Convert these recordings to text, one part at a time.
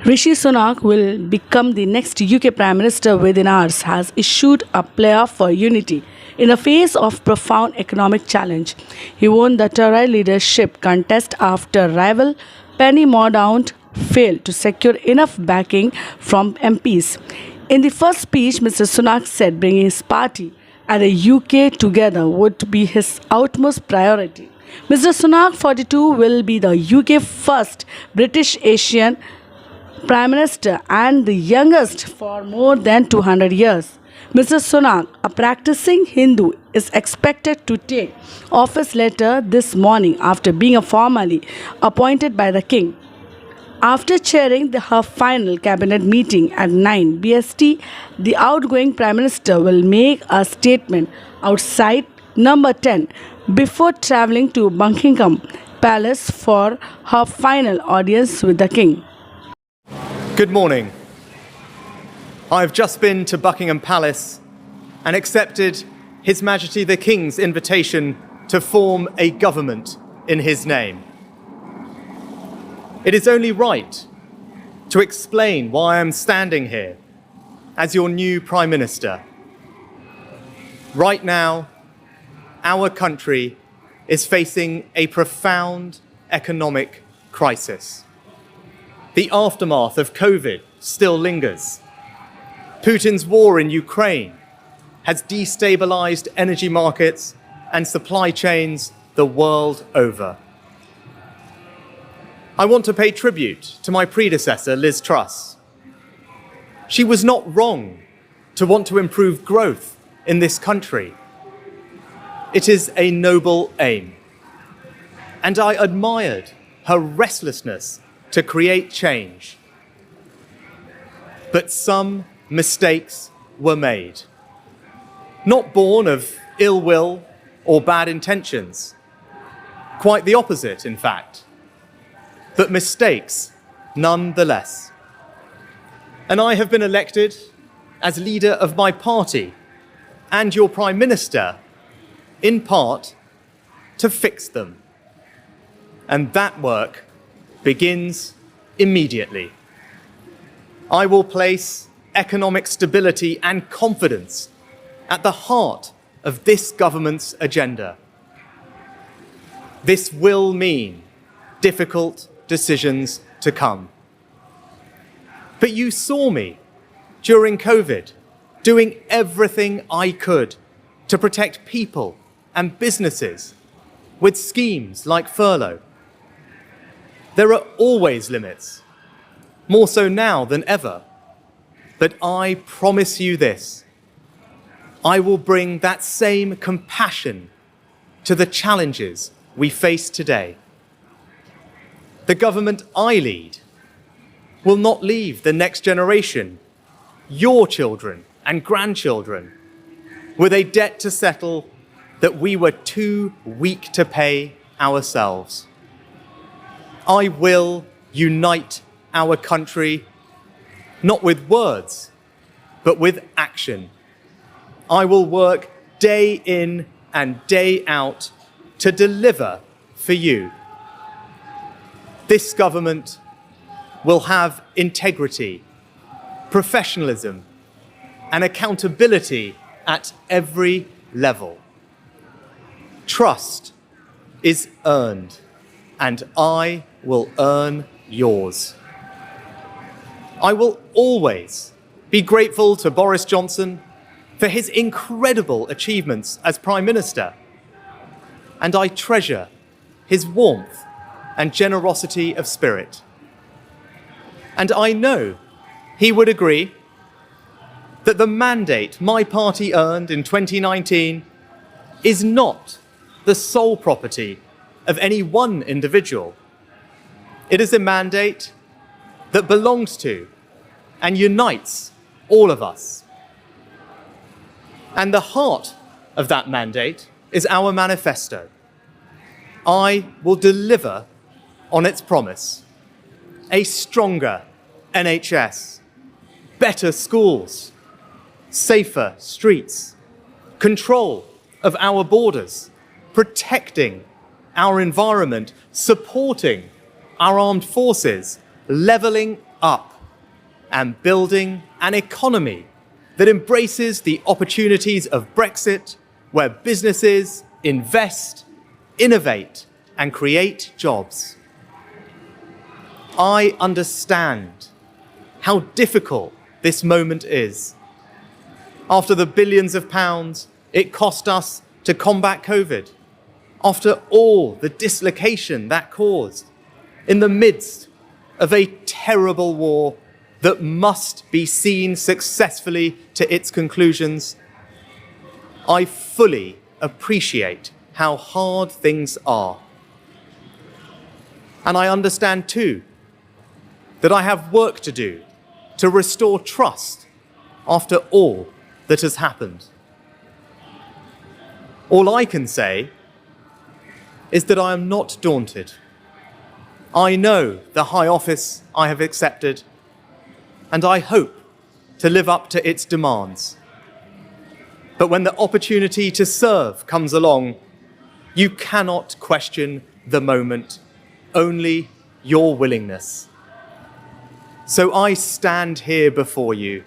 Rishi Sunak will become the next UK Prime Minister within hours, has issued a plea for unity. In the face of profound economic challenge, he won the Tory leadership contest after rival Penny Mordaunt failed to secure enough backing from MPs. In the first speech, Mr. Sunak said bringing his party and the UK together would be his utmost priority. Mr. Sunak, 42, will be the UK's first British Asian Prime Minister and the youngest for more than 200 years. Mr. Sunak, a practicing Hindu, is expected to take office later this morning after being formally appointed by the King. After chairing her final cabinet meeting at 9 BST, the outgoing Prime Minister will make a statement outside number 10 before travelling to Buckingham Palace for her final audience with the King. Good morning. I've just been to Buckingham Palace and accepted His Majesty the King's invitation to form a government in his name. It is only right to explain why I'm standing here as your new Prime Minister. Right now, our country is facing a profound economic crisis. The aftermath of COVID still lingers. Putin's war in Ukraine has destabilized energy markets and supply chains the world over. I want to pay tribute to my predecessor, Liz Truss. She was not wrong to want to improve growth in this country. It is a noble aim. And I admired her restlessness to create change. But some mistakes were made. Not born of ill will or bad intentions. Quite the opposite, in fact. But mistakes nonetheless. And I have been elected as leader of my party and your Prime Minister, in part, to fix them. And that work begins immediately. I will place economic stability and confidence at the heart of this government's agenda. This will mean difficult decisions to come. But you saw me during COVID doing everything I could to protect people and businesses with schemes like furlough. There are always limits, more so now than ever. But I promise you this, I will bring that same compassion to the challenges we face today. The government I lead will not leave the next generation, your children and grandchildren, with a debt to settle that we were too weak to pay ourselves. I will unite our country, not with words, but with action. I will work day in and day out to deliver for you. This government will have integrity, professionalism, and accountability at every level. Trust is earned, and I will earn yours. I will always be grateful to Boris Johnson for his incredible achievements as Prime Minister, and I treasure his warmth and generosity of spirit. And I know he would agree that the mandate my party earned in 2019 is not the sole property of any one individual. It is a mandate that belongs to and unites all of us. And the heart of that mandate is our manifesto. I will deliver on its promise. A stronger NHS, better schools, safer streets, control of our borders, protecting our environment, supporting our armed forces, levelling up and building an economy that embraces the opportunities of Brexit, where businesses invest, innovate, and create jobs. I understand how difficult this moment is. After the billions of pounds it cost us to combat COVID, after all the dislocation that caused, in the midst of a terrible war that must be seen successfully to its conclusions, I fully appreciate how hard things are. And I understand too that I have work to do to restore trust after all that has happened. All I can say is that I am not daunted. I know the high office I have accepted, and I hope to live up to its demands. But when the opportunity to serve comes along, you cannot question the moment, only your willingness. So I stand here before you,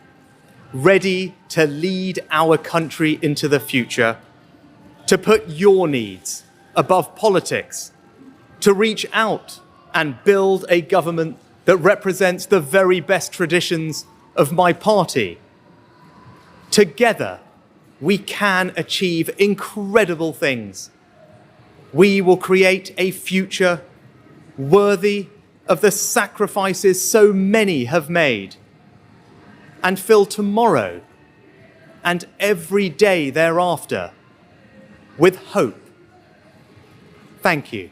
ready to lead our country into the future, to put your needs above politics, to reach out and build a government that represents the very best traditions of my party. Together, we can achieve incredible things. We will create a future worthy of the sacrifices so many have made, and fill tomorrow and every day thereafter with hope. Thank you.